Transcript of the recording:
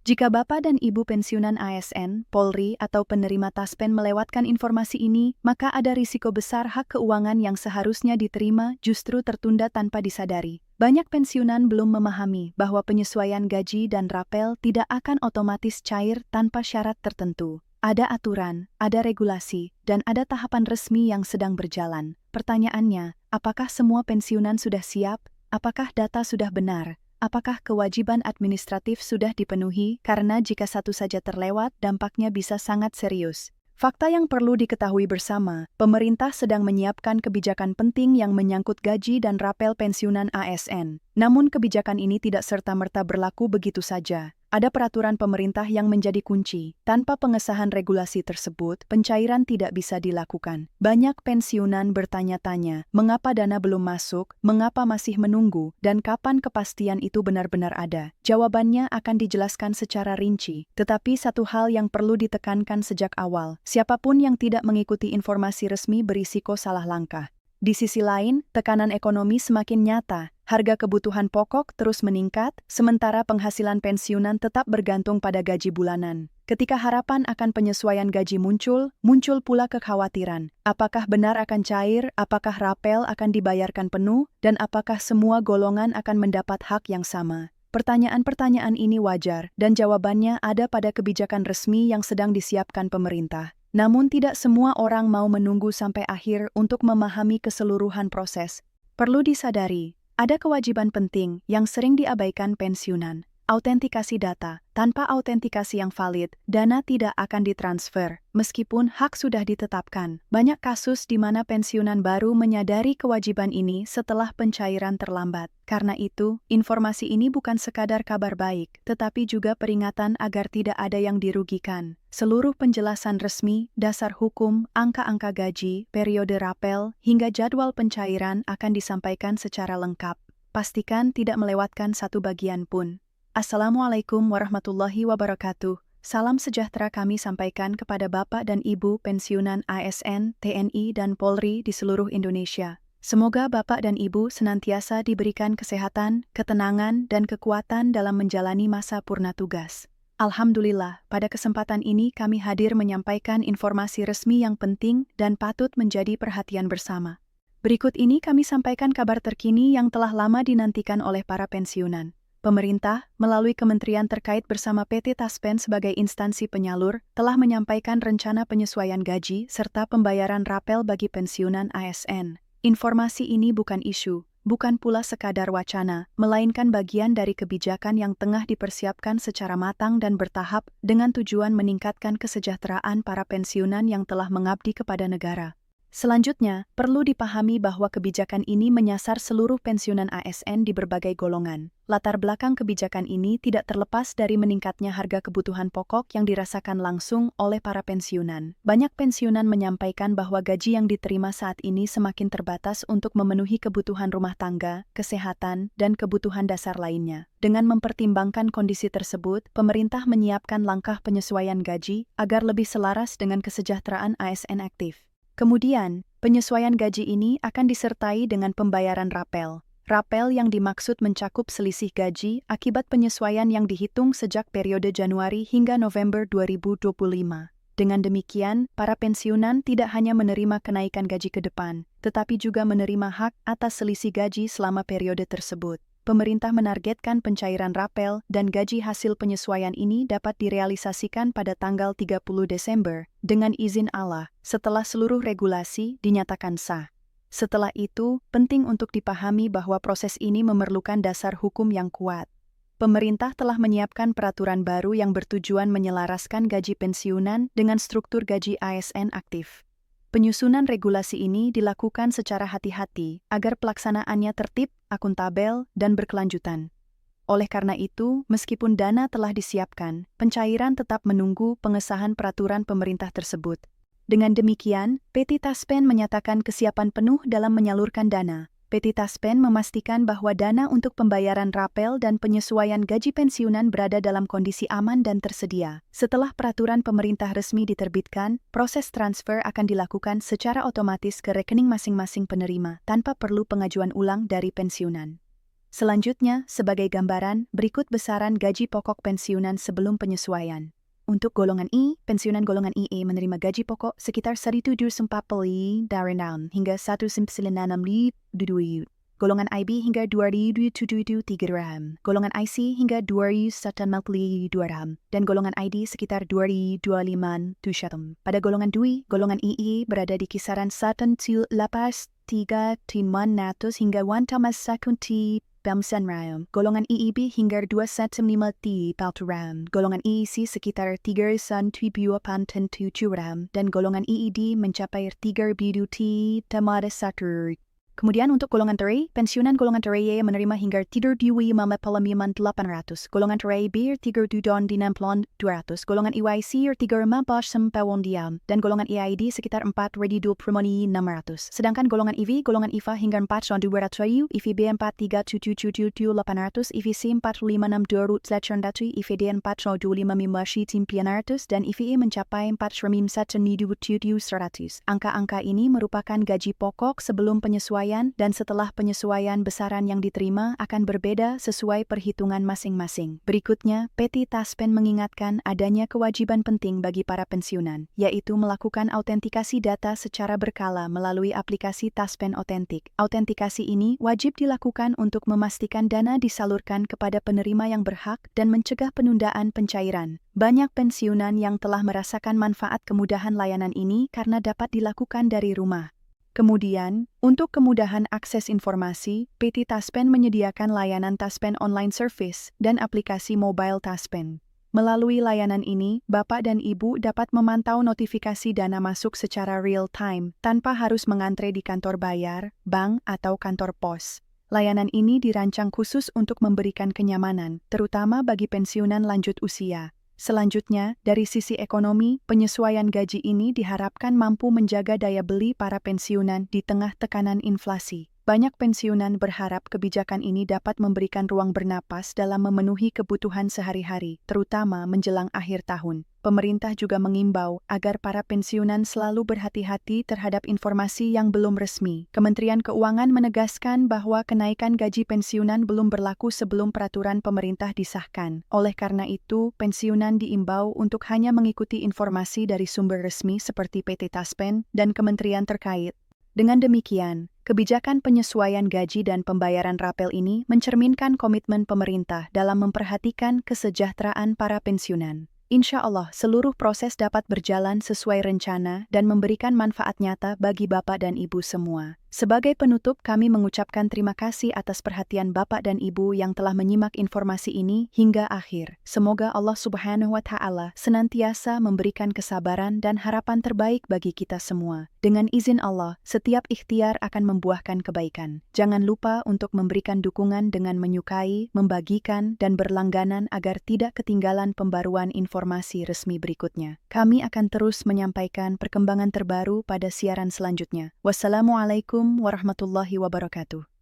Jika Bapak dan Ibu pensiunan ASN, Polri, atau penerima Taspen melewatkan informasi ini, maka ada risiko besar hak keuangan yang seharusnya diterima justru tertunda tanpa disadari. Banyak pensiunan belum memahami bahwa penyesuaian gaji dan rapel tidak akan otomatis cair tanpa syarat tertentu. Ada aturan, ada regulasi, dan ada tahapan resmi yang sedang berjalan. Pertanyaannya, apakah semua pensiunan sudah siap? Apakah data sudah benar? Apakah kewajiban administratif sudah dipenuhi? Karena jika satu saja terlewat, dampaknya bisa sangat serius. Fakta yang perlu diketahui bersama, pemerintah sedang menyiapkan kebijakan penting yang menyangkut gaji dan rapel pensiunan ASN. Namun kebijakan ini tidak serta-merta berlaku begitu saja. Ada peraturan pemerintah yang menjadi kunci. Tanpa pengesahan regulasi tersebut, pencairan tidak bisa dilakukan. Banyak pensiunan bertanya-tanya, mengapa dana belum masuk, mengapa masih menunggu, dan kapan kepastian itu benar-benar ada. Jawabannya akan dijelaskan secara rinci. Tetapi satu hal yang perlu ditekankan sejak awal, siapapun yang tidak mengikuti informasi resmi berisiko salah langkah. Di sisi lain, tekanan ekonomi semakin nyata. Harga kebutuhan pokok terus meningkat, sementara penghasilan pensiunan tetap bergantung pada gaji bulanan. Ketika harapan akan penyesuaian gaji muncul pula kekhawatiran. Apakah benar akan cair, apakah rapel akan dibayarkan penuh, dan apakah semua golongan akan mendapat hak yang sama? Pertanyaan-pertanyaan ini wajar, dan jawabannya ada pada kebijakan resmi yang sedang disiapkan pemerintah. Namun tidak semua orang mau menunggu sampai akhir untuk memahami keseluruhan proses. Perlu disadari, ada kewajiban penting yang sering diabaikan pensiunan. Autentikasi data. Tanpa autentikasi yang valid, dana tidak akan ditransfer, meskipun hak sudah ditetapkan. Banyak kasus di mana pensiunan baru menyadari kewajiban ini setelah pencairan terlambat. Karena itu, informasi ini bukan sekadar kabar baik, tetapi juga peringatan agar tidak ada yang dirugikan. Seluruh penjelasan resmi, dasar hukum, angka-angka gaji, periode rapel, hingga jadwal pencairan akan disampaikan secara lengkap. Pastikan tidak melewatkan satu bagian pun. Assalamualaikum warahmatullahi wabarakatuh. Salam sejahtera kami sampaikan kepada Bapak dan Ibu pensiunan ASN, TNI, dan Polri di seluruh Indonesia. Semoga Bapak dan Ibu senantiasa diberikan kesehatan, ketenangan, dan kekuatan dalam menjalani masa purna tugas. Alhamdulillah, pada kesempatan ini kami hadir menyampaikan informasi resmi yang penting dan patut menjadi perhatian bersama. Berikut ini kami sampaikan kabar terkini yang telah lama dinantikan oleh para pensiunan. Pemerintah, melalui kementerian terkait bersama PT Taspen sebagai instansi penyalur, telah menyampaikan rencana penyesuaian gaji serta pembayaran rapel bagi pensiunan ASN. Informasi ini bukan isu, bukan pula sekadar wacana, melainkan bagian dari kebijakan yang tengah dipersiapkan secara matang dan bertahap dengan tujuan meningkatkan kesejahteraan para pensiunan yang telah mengabdi kepada negara. Selanjutnya, perlu dipahami bahwa kebijakan ini menyasar seluruh pensiunan ASN di berbagai golongan. Latar belakang kebijakan ini tidak terlepas dari meningkatnya harga kebutuhan pokok yang dirasakan langsung oleh para pensiunan. Banyak pensiunan menyampaikan bahwa gaji yang diterima saat ini semakin terbatas untuk memenuhi kebutuhan rumah tangga, kesehatan, dan kebutuhan dasar lainnya. Dengan mempertimbangkan kondisi tersebut, pemerintah menyiapkan langkah penyesuaian gaji agar lebih selaras dengan kesejahteraan ASN aktif. Kemudian, penyesuaian gaji ini akan disertai dengan pembayaran rapel. Rapel yang dimaksud mencakup selisih gaji akibat penyesuaian yang dihitung sejak periode Januari hingga November 2025. Dengan demikian, para pensiunan tidak hanya menerima kenaikan gaji ke depan, tetapi juga menerima hak atas selisih gaji selama periode tersebut. Pemerintah menargetkan pencairan rapel dan gaji hasil penyesuaian ini dapat direalisasikan pada tanggal 30 Desember dengan izin Allah setelah seluruh regulasi dinyatakan sah. Setelah itu, penting untuk dipahami bahwa proses ini memerlukan dasar hukum yang kuat. Pemerintah telah menyiapkan peraturan baru yang bertujuan menyelaraskan gaji pensiunan dengan struktur gaji ASN aktif. Penyusunan regulasi ini dilakukan secara hati-hati agar pelaksanaannya tertib, akuntabel, dan berkelanjutan. Oleh karena itu, meskipun dana telah disiapkan, pencairan tetap menunggu pengesahan peraturan pemerintah tersebut. Dengan demikian, PT Taspen menyatakan kesiapan penuh dalam menyalurkan dana. PT Taspen memastikan bahwa dana untuk pembayaran rapel dan penyesuaian gaji pensiunan berada dalam kondisi aman dan tersedia. Setelah peraturan pemerintah resmi diterbitkan, proses transfer akan dilakukan secara otomatis ke rekening masing-masing penerima tanpa perlu pengajuan ulang dari pensiunan. Selanjutnya, sebagai gambaran, berikut besaran gaji pokok pensiunan sebelum penyesuaian. Untuk golongan I, pensiunan golongan IE menerima gaji pokok sekitar 1.740 dari tahun hingga 1.962. Golongan IB hingga 2.773 golongan IC hingga 2.152 dan golongan ID sekitar 2.257. Pada golongan DUI, golongan II berada di kisaran 1.835 hingga 1.1 golongan IEB hingga 2.150 golongan IEC sekitar 3.7 dan golongan IED mencapai 3.1. Kemudian untuk golongan TRI, pensiunan golongan TRI menerima hingga 3.55800, golongan TRI B 3.200, golongan EYC 3.5 dan golongan EID sekitar 4.2600. Sedangkan golongan EV, golongan IFA hingga 4.200, EVB 4.3777800, EVC 4.56200, EVD 4.255900 dan EVE mencapai 4.100. Angka-angka ini merupakan gaji pokok sebelum penyesuaian dan setelah penyesuaian besaran yang diterima akan berbeda sesuai perhitungan masing-masing. Berikutnya, PT Taspen mengingatkan adanya kewajiban penting bagi para pensiunan, yaitu melakukan autentikasi data secara berkala melalui aplikasi Taspen Otentik. Autentikasi ini wajib dilakukan untuk memastikan dana disalurkan kepada penerima yang berhak dan mencegah penundaan pencairan. Banyak pensiunan yang telah merasakan manfaat kemudahan layanan ini karena dapat dilakukan dari rumah. Kemudian, untuk kemudahan akses informasi, PT Taspen menyediakan layanan Taspen Online Service dan aplikasi mobile Taspen. Melalui layanan ini, Bapak dan Ibu dapat memantau notifikasi dana masuk secara real-time tanpa harus mengantre di kantor bayar, bank, atau kantor pos. Layanan ini dirancang khusus untuk memberikan kenyamanan, terutama bagi pensiunan lanjut usia. Selanjutnya, dari sisi ekonomi, penyesuaian gaji ini diharapkan mampu menjaga daya beli para pensiunan di tengah tekanan inflasi. Banyak pensiunan berharap kebijakan ini dapat memberikan ruang bernapas dalam memenuhi kebutuhan sehari-hari, terutama menjelang akhir tahun. Pemerintah juga mengimbau agar para pensiunan selalu berhati-hati terhadap informasi yang belum resmi. Kementerian Keuangan menegaskan bahwa kenaikan gaji pensiunan belum berlaku sebelum peraturan pemerintah disahkan. Oleh karena itu, pensiunan diimbau untuk hanya mengikuti informasi dari sumber resmi seperti PT Taspen dan kementerian terkait. Dengan demikian, kebijakan penyesuaian gaji dan pembayaran rapel ini mencerminkan komitmen pemerintah dalam memperhatikan kesejahteraan para pensiunan. Insya Allah, seluruh proses dapat berjalan sesuai rencana dan memberikan manfaat nyata bagi Bapak dan Ibu semua. Sebagai penutup, kami mengucapkan terima kasih atas perhatian Bapak dan Ibu yang telah menyimak informasi ini hingga akhir. Semoga Allah Subhanahu wa Ta'ala senantiasa memberikan kesabaran dan harapan terbaik bagi kita semua. Dengan izin Allah, setiap ikhtiar akan membuahkan kebaikan. Jangan lupa untuk memberikan dukungan dengan menyukai, membagikan, dan berlangganan agar tidak ketinggalan pembaruan informasi resmi berikutnya. Kami akan terus menyampaikan perkembangan terbaru pada siaran selanjutnya. Wassalamualaikum warahmatullahi wabarakatuh.